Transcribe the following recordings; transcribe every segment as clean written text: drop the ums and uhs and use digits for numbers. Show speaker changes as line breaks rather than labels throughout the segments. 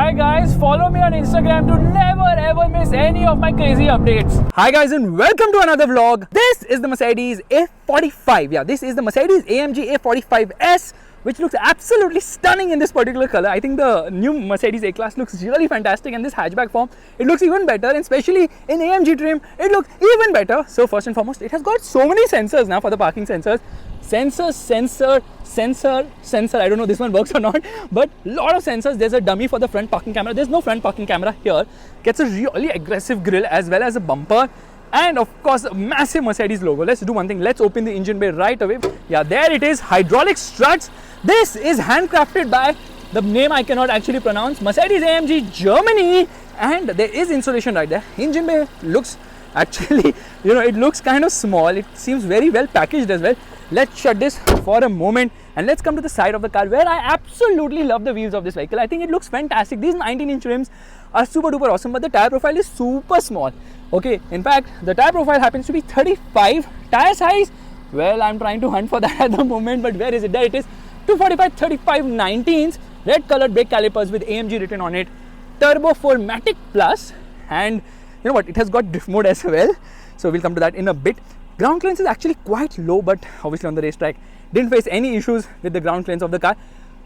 Hi guys, follow me on Instagram to never ever miss any of my crazy updates. Hi guys and welcome to another vlog. This is the Mercedes A45. Yeah, this is the Mercedes AMG A45S, which looks absolutely stunning in this particular color. I think the new Mercedes A-Class looks really fantastic, and this hatchback form, it looks even better, and especially in AMG trim, it looks even better. So first and foremost, it has got so many sensors now for the parking sensors. Sensor. I don't know this one works or not, but lot of sensors. There's a dummy for the front parking camera. There's no front parking camera here. Gets a really aggressive grille as well as a bumper. And of course, a massive Mercedes logo. Let's do one thing. Let's open the engine bay right away. Yeah, there it is. Hydraulic struts. This is handcrafted by the name I cannot actually pronounce. Mercedes AMG Germany. And there is insulation right there. Engine bay looks actually, it looks kind of small. It seems very well packaged as well. Let's shut this for a moment and let's come to the side of the car, where I absolutely love the wheels of this vehicle. I think it looks fantastic. These 19-inch rims are super duper awesome, but the tire profile is super small. Okay, in fact, the tire profile happens to be 35. Tire size, well, I'm trying to hunt for that at the moment, but where is it? There it is. 245 35 19s, red colored brake calipers with AMG written on it, Turbo 4MATIC Plus, and you know what, it has got drift mode as well, so we'll come to that in a bit. Ground clearance is actually quite low, but obviously on the racetrack didn't face any issues with the ground clearance of the car.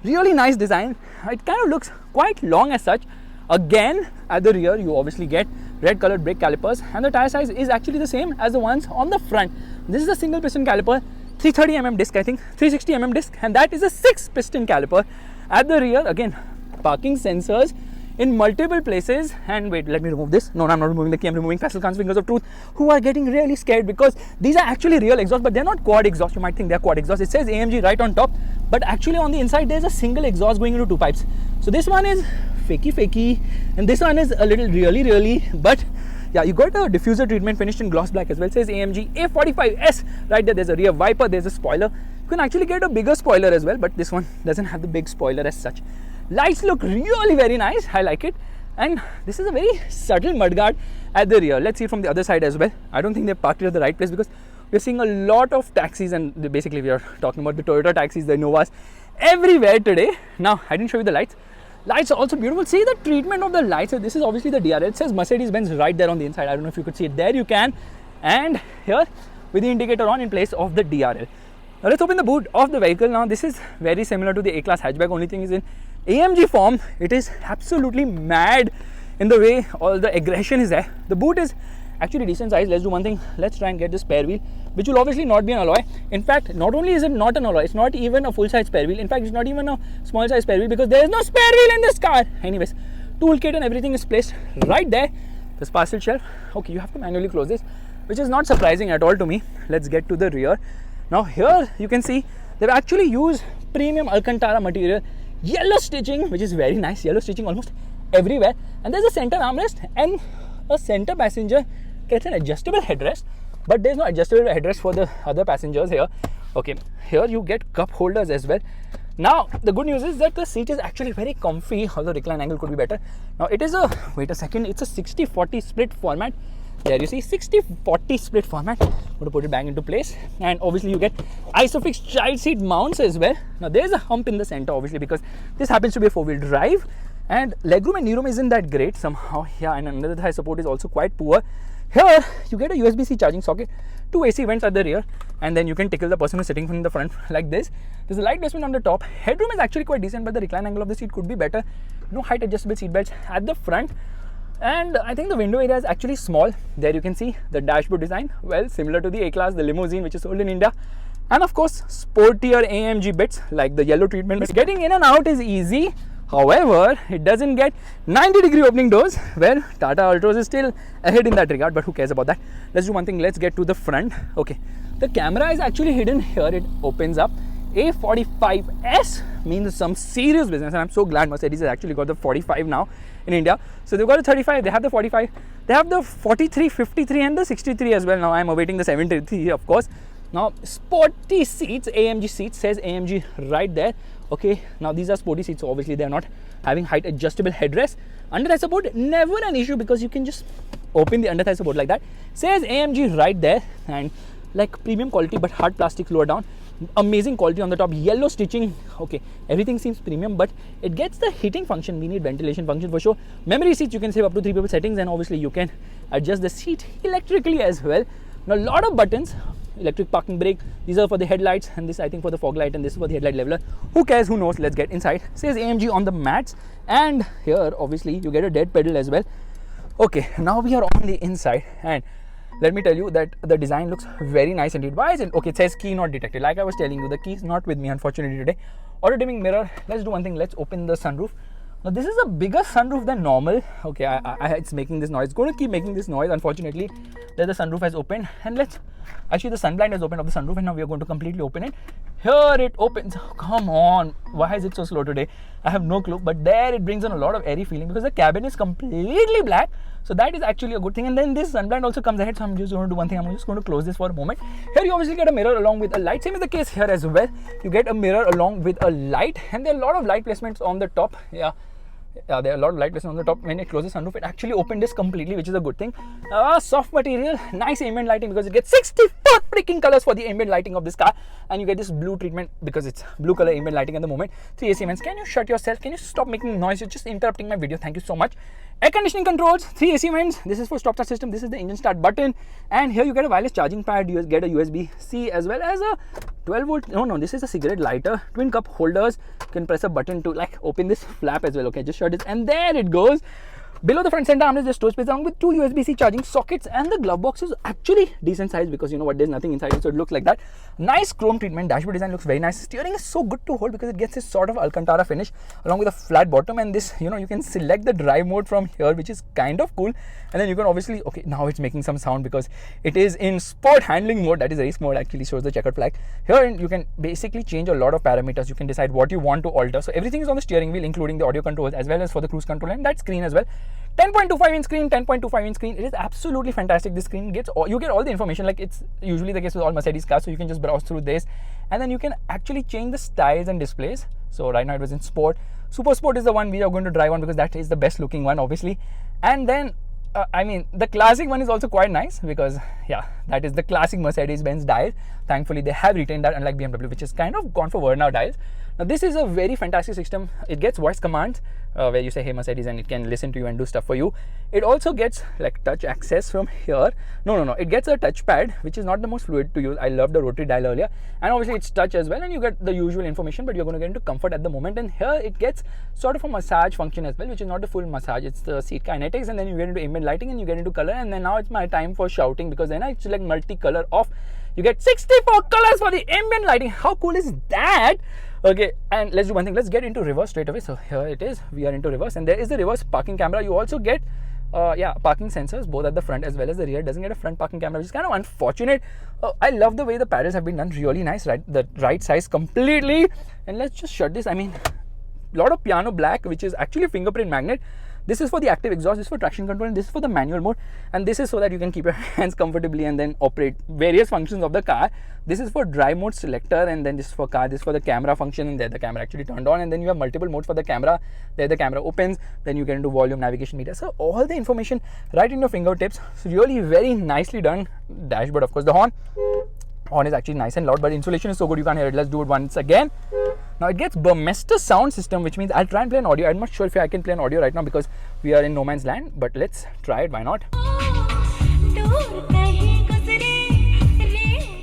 Really nice design. It kind of looks quite long as such. Again, at the rear you obviously get red colored brake calipers, and the tire size is actually the same as the ones on the front. This is a single piston caliper, 330mm disc, I think 360mm disc, and that is a 6 piston caliper. At the rear, again, parking sensors in multiple places. And wait, let me remove this. No, I'm not removing the key. I'm removing Faisal Khan's fingers of truth, who are getting really scared because these are actually real exhaust, but they're not quad exhaust. You might think they're quad exhaust. It says AMG right on top, but actually on the inside there's a single exhaust going into two pipes. So this one is fakey, and this one is a little really, but yeah, you got a diffuser treatment finished in gloss black as well. It says AMG A45S right there. There's a rear wiper, there's a spoiler. You can actually get a bigger spoiler as well, but this one doesn't have the big spoiler as such. Lights look really very nice. I like it. And this is a very subtle mudguard at the rear. Let's see it from the other side as well. I don't think they've parked it at the right place, because we're seeing a lot of taxis, and basically we are talking about the Toyota taxis, the Innovas, everywhere today. Now, I didn't show you the lights. Lights are also beautiful. See the treatment of the lights. This is obviously the DRL. It says Mercedes-Benz right there on the inside. I don't know if you could see it. There you can. And here with the indicator on in place of the DRL. Now let's open the boot of the vehicle. Now this is very similar to the A-Class hatchback. Only thing is, in AMG form, it is absolutely mad in the way all the aggression is there. The boot is actually decent size. Let's do one thing. Let's try and get the spare wheel, which will obviously not be an alloy. In fact, not only is it not an alloy, it's not even a full-size spare wheel. In fact, it's not even a small-size spare wheel, because there is no spare wheel in this car. Anyways, toolkit and everything is placed right there. This parcel shelf. Okay, you have to manually close this, which is not surprising at all to me. Let's get to the rear. Now here you can see they've actually used premium Alcantara material, yellow stitching, which is very nice. Yellow stitching almost everywhere. And there's a center armrest, and a center passenger gets an adjustable headrest, but there's no adjustable headrest for the other passengers here. Okay, here you get cup holders as well. Now the good news is that the seat is actually very comfy, although recline angle could be better. Now it is a, wait a second, it's a 60-40 split format. There you see, 60-40 split format. I'm going to put it back into place, and obviously you get Isofix child seat mounts as well. Now there's a hump in the center, obviously, because this happens to be a four-wheel drive, and legroom and kneeroom isn't that great somehow. Yeah, and under the thigh support is also quite poor. Here you get a USB-C charging socket, two AC vents at the rear, and then you can tickle the person who's sitting in the front like this. There's a light basement on the top. Headroom is actually quite decent, but the recline angle of the seat could be better. No height adjustable seat belts at the front. And I think the window area is actually small. There you can see the dashboard design, well, similar to the A-Class, the limousine, which is sold in India. And of course, sportier AMG bits like the yellow treatment. Getting in and out is easy. However, it doesn't get 90-degree opening doors. Well, Tata Altroz is still ahead in that regard, but who cares about that? Let's do one thing. Let's get to the front. Okay, the camera is actually hidden here. It opens up. A45S means some serious business, and I'm so glad Mercedes has actually got the 45 now in India. So they've got the 35, they have the 45, they have the 43, 53 and the 63 as well. Now I'm awaiting the 73, of course. Now sporty seats, AMG seats, says AMG right there. Okay, now these are sporty seats, so obviously they are not having height adjustable headrest. Under thigh support, never an issue, because you can just open the under thigh support like that. Says AMG right there, and like premium quality but hard plastic lower down. Amazing quality on the top, yellow stitching. Okay, everything seems premium, but it gets the heating function. We need ventilation function for sure. Memory seats, you can save up to 3 people settings, and obviously you can adjust the seat electrically as well. Now, a lot of buttons. Electric parking brake, these are for the headlights, and this I think for the fog light, and this is for the headlight leveler. Who cares, who knows? Let's get inside. Says AMG on the mats, and here obviously you get a dead pedal as well. Okay, now we are on the inside, and let me tell you that the design looks very nice indeed. Why is it? Okay, it says key not detected. Like I was telling you, the key is not with me unfortunately today. Auto dimming mirror. Let's do one thing, let's open the sunroof. Now this is a bigger sunroof than normal. Okay, it's making this noise. It's going to keep making this noise unfortunately, that the sunroof has opened. And let's, actually the sun blind has opened of the sunroof, and now we are going to completely open it. Here it opens. Oh, come on, why is it so slow today? I have no clue, but there it brings on a lot of airy feeling because the cabin is completely black. So that is actually a good thing. And then this sun blind also comes ahead, so I'm just going to do one thing. I'm just going to close this for a moment. Here you obviously get a mirror along with a light. Same is the case here as well. You get a mirror along with a light, and there are a lot of light placements on the top. There are a lot of light placement on the top. When it closes sunroof, it actually opened this completely, which is a good thing. Soft material, nice ambient lighting because it gets 64 freaking colors for the ambient lighting of this car, and you get this blue treatment because it's blue color ambient lighting at the moment. 3 AC vents. Can you shut yourself? Can you stop making noise? You're just interrupting my video. Thank you so much. Air conditioning controls, 3 AC vents. This is for stop start system. This is the engine start button, and here you get a wireless charging pad. You get a USB-C as well as a 12 volt. No, this is a cigarette lighter. Twin cup holders. You can press a button to like open this flap as well. Okay, just shut it, and there it goes. Below the front center armrest, there's storage space along with 2 USB-C charging sockets, and the glove box is actually decent size because you know what, there's nothing inside it, so it looks like that. Nice chrome treatment. Dashboard design looks very nice. Steering is so good to hold because it gets this sort of Alcantara finish along with a flat bottom, and this, you know, you can select the drive mode from here, which is kind of cool. And then you can obviously, okay, now it's making some sound because it is in sport handling mode. That is race mode, actually shows the checkered flag. Here you can basically change a lot of parameters. You can decide what you want to alter. So everything is on the steering wheel, including the audio controls as well as for the cruise control and that screen as well. 10.25 inch screen, 10.25 inch screen. It is absolutely fantastic. This screen gets you get all the information, like it's usually the case with all Mercedes cars. So you can just browse through this, and then you can actually change the styles and displays. So right now it was in sport. Super Sport is the one we are going to drive on because that is the best looking one, obviously. And then I mean, the classic one is also quite nice because yeah, that is the classic Mercedes-Benz dial. Thankfully they have retained that, unlike BMW, which is kind of gone for Werner dials. Now this is a very fantastic system. It gets voice commands where you say hey Mercedes, and it can listen to you and do stuff for you. It also gets like touch access from here. No, it gets a touchpad, which is not the most fluid to use. I love the rotary dial earlier, and obviously it's touch as well, and you get the usual information, but you're going to get into comfort at the moment. And here it gets sort of a massage function as well, which is not the full massage. It's the seat kinetics, and then you get into ambient lighting and you get into color. And then now it's my time for shouting because then I select multicolor off. You get 64 colors for the ambient lighting. How cool is that? Okay, and let's do one thing. Let's get into reverse straight away. So here it is. We are into reverse, and there is the reverse parking camera. You also get parking sensors both at the front as well as the rear. Doesn't get a front parking camera, which is kind of unfortunate. I love the way the paddles have been done. Really nice, right? The right size completely. And let's just shut this. I mean, a lot of piano black, which is actually fingerprint magnet. This is for the active exhaust, this is for traction control, and this is for the manual mode. And this is so that you can keep your hands comfortably and then operate various functions of the car. This is for drive mode selector, and then this is for car, this is for the camera function, and there the camera actually turned on. And then you have multiple modes for the camera. There the camera opens, then you get into volume, navigation, meter. So all the information right in your fingertips. So really very nicely done. Dashboard, of course, the horn is actually nice and loud, but insulation is so good you can't hear it. Let's do it once again. Now it gets Burmester sound system, which means I'll try and play an audio. I'm not sure if I can play an audio right now because we are in no man's land, but let's try it. Why not?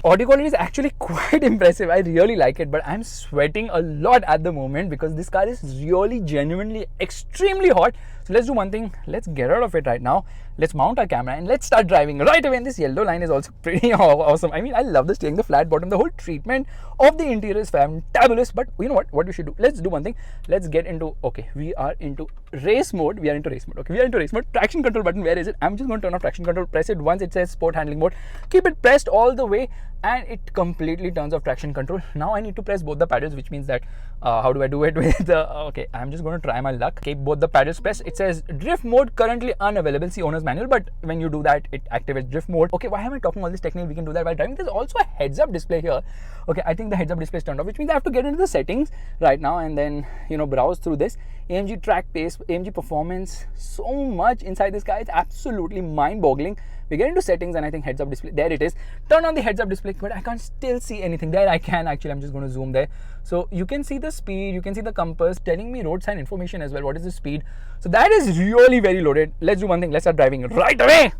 Audio quality is actually quite impressive. I really like it, but I'm sweating a lot at the moment because this car is really genuinely extremely hot. So let's do one thing. Let's get out of it right now. Let's mount our camera and let's start driving right away. And this yellow line is also pretty awesome. I mean, I love the steering, the flat bottom, the whole treatment of the interior is fantabulous. But you know what we should do? Let's do one thing. Let's get into, okay, we are into race mode. Okay, we are into race mode. Traction control button, where is it? I'm just going to turn off traction control. Press it once. It says sport handling mode. Keep it pressed all the way, and it completely turns off traction control. Now I need to press both the paddles, which means that how do I do it with the okay, I'm just going to try my luck. Keep both the paddles pressed. It says drift mode currently unavailable, see owner's manual, but when you do that it activates drift mode. Okay, why am I talking all this technical? We can do that while driving. There's also a heads up display here. Okay, I think the heads up display is turned off, which means I have to get into the settings right now and then, you know, browse through this. AMG track pace, AMG performance, so much inside this car. It's absolutely mind boggling. We get into settings and I think heads up display, there it is. Turn on the heads up display. like, but I can't still see anything. There I can actually, I'm just going to zoom there. So you can see the speed, you can see the compass telling me road sign information as well. What is the speed? So that is really very loaded. Let's do one thing. Let's start driving right away.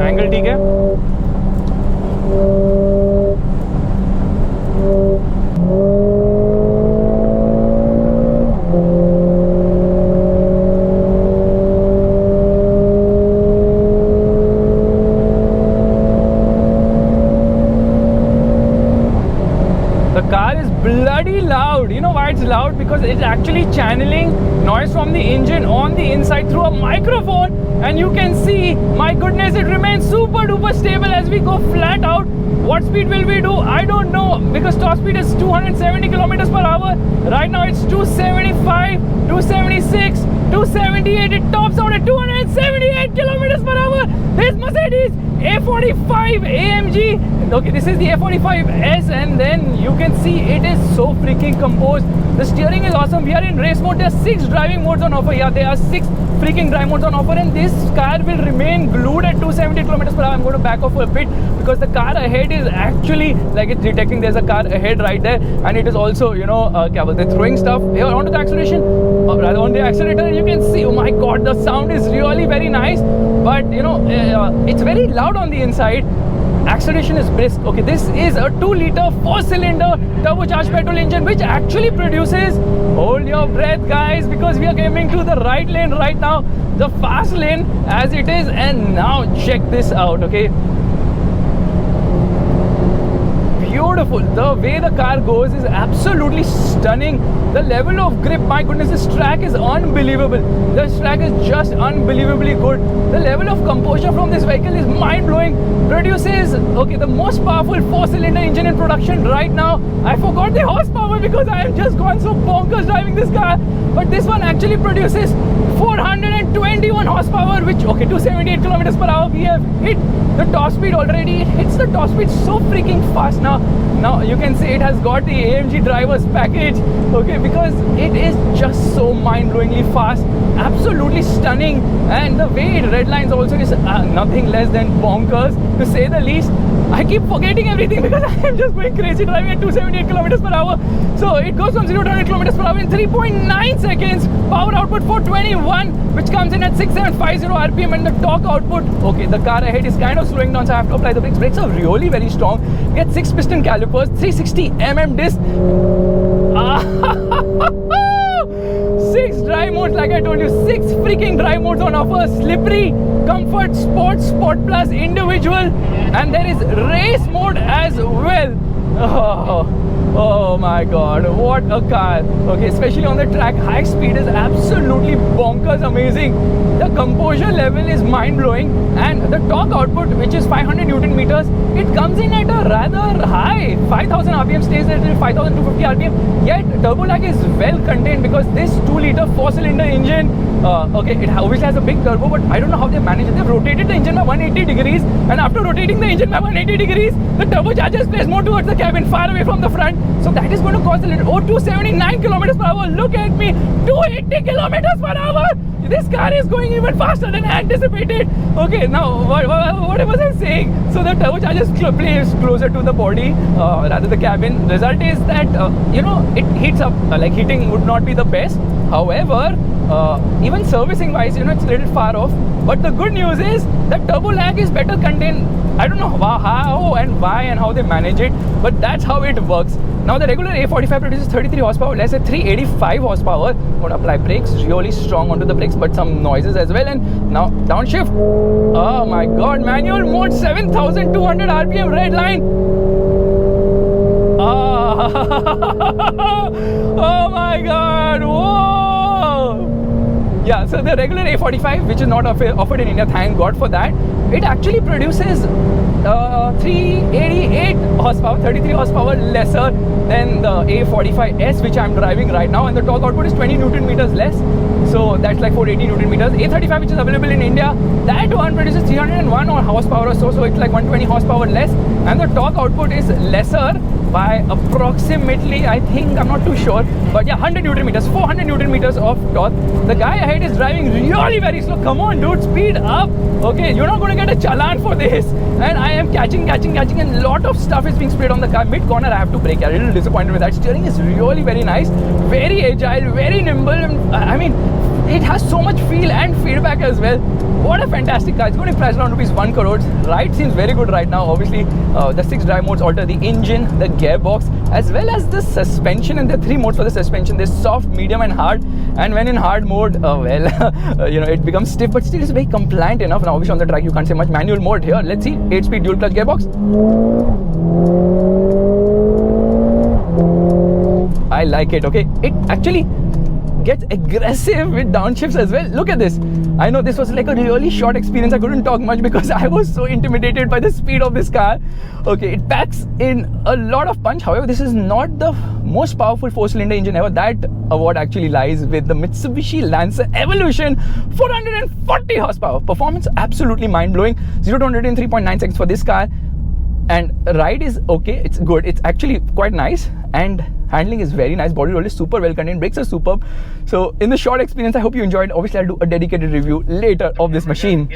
Angle ठीक है. The car is bloody loud. You know why it's loud? Because it's actually channeling noise from the engine on the inside through a microphone, and you can see, my goodness, it remains super duper stable as we go flat out. What speed will we do? I don't know, because top speed is 270 kilometers per hour. Right now it's 275, 276, 278. It tops out at 278 kilometers per hour. This Mercedes A45 AMG. Okay, this is the A45S, and then you can see it is so freaking composed. The steering is awesome. We are in race mode. There are 6 driving modes on offer. Yeah, there are 6 freaking drive modes on offer, and this car will remain glued at 270 kilometers per hour. I'm going to back off a bit because the car ahead is actually, like, it's detecting there's a car ahead right there, and it is also, you know, they're throwing stuff here onto the acceleration, rather on the accelerator. You can see, oh my god, the sound is really very nice, but you know, it's very loud on the inside. Acceleration is brisk. Okay, this is a 2-liter 4-cylinder turbocharged petrol engine, which actually produces, hold your breath guys, because we are coming to the right lane right now, the fast lane as it is. And now check this out. Okay, beautiful. The way the car goes is absolutely stunning. The level of grip, my goodness, this track is unbelievable. This track is just unbelievably good. The level of composure from this vehicle is mind-blowing. Produces, okay, the most powerful 4-cylinder engine in production right now. I forgot the horsepower because I have just gone so bonkers driving this car. But this one actually produces 421 horsepower, which, okay, 278 kilometers per hour. We have hit the top speed already. It hits the top speed so freaking fast now. Now you can see it has got the AMG driver's package, okay, because it is just so mind-blowingly fast, absolutely stunning, and the way it redlines also is nothing less than bonkers, to say the least. I keep forgetting everything because I am just going crazy driving at 278 kilometers per hour. So it goes from 0 to 100 kilometers per hour in 3.9 seconds. Power output 421, which comes in at 6750 RPM, and the torque output, okay, the car ahead is kind of slowing down, so I have to apply the brakes. Brakes are really very strong. Get 6 piston calipers, 360 mm disc. 6 drive modes, like I told you, 6 freaking drive modes on offer. Slippery, comfort, sport, sport plus, individual, and there is race mode as well. Oh my god, what a car. Okay, especially on the track, high speed is absolutely bonkers amazing. The composure level is mind-blowing, and the torque output, which is 500 Newton meters, it comes in at a rather high 5000 RPM, stays at 5250 RPM, yet turbo lag is well contained because this 2-liter 4-cylinder engine, okay, it obviously has a big turbo, but I don't know how they manage it. They've rotated the engine by 180 degrees, and after rotating the engine by 180 degrees, the turbocharger is placed more towards the cabin, far away from the front. So that is going to cause a little, 279 kilometers per hour. Look at me, 280 kilometers per hour. This car is going even faster than I anticipated. Okay, now what was I saying? So the turbocharger is placed closer to the body, rather the cabin. Result is that you know, it heats up. Like, heating would not be the best. However, even servicing wise, you know, it's a little far off. But the good news is that turbo lag is better contained. I don't know how and why and how they manage it, but that's how it works. Now the regular A45 produces 33 horsepower, less at 385 horsepower. I'm going to apply brakes, really strong onto the brakes, but some noises as well. And now downshift. Oh my god, manual mode, 7200 RPM, red line. Oh my god, whoa. Yeah, so the regular A45, which is not offered in India, thank God for that, it actually produces 388 horsepower, 33 horsepower lesser than the A45S, which I'm driving right now, and the torque output is 20 Newton meters less. So that's like 480 Newton meters. A35, which is available in India, that one produces 301 horsepower or so. So it's like 120 horsepower less, and the torque output is lesser by approximately, I think, I'm not too sure, but yeah, 100 Newton meters, 400 Newton meters of torque. The guy ahead is driving really very slow. Come on, dude, speed up. Okay, you're not going to get a challan for this. And I am catching, and a lot of stuff is being sprayed on the car. Mid corner, I have to brake. I'm a little disappointed with that. Steering is really very nice, very agile, very nimble. I mean, it has so much feel and feedback as well. What a fantastic car. It's going to price around rupees 1 crore. Ride seems very good right now. Obviously, the 6 drive modes alter the engine, the gearbox, as well as the suspension. And there are 3 modes for the suspension. There's soft, medium and hard. And when in hard mode, it becomes stiff, but still it's very compliant enough. Now obviously on the track you can't say much. Manual mode here. Let's see. 8-speed dual clutch gearbox. I like it. Okay, it actually gets aggressive with downshifts as well. Look at this. I know this was like a really short experience. I couldn't talk much because I was so intimidated by the speed of this car. Okay, it packs in a lot of punch. However, this is not the most powerful 4-cylinder engine ever. That award actually lies with the Mitsubishi Lancer Evolution. 440 horsepower. Performance absolutely mind-blowing. 0 to 100 in 3.9 seconds for this car. And ride is okay, it's good, it's actually quite nice, and handling is very nice. Body roll is super well contained, brakes are superb. So in the short experience, I hope you enjoyed. Obviously I'll do a dedicated review later of this machine.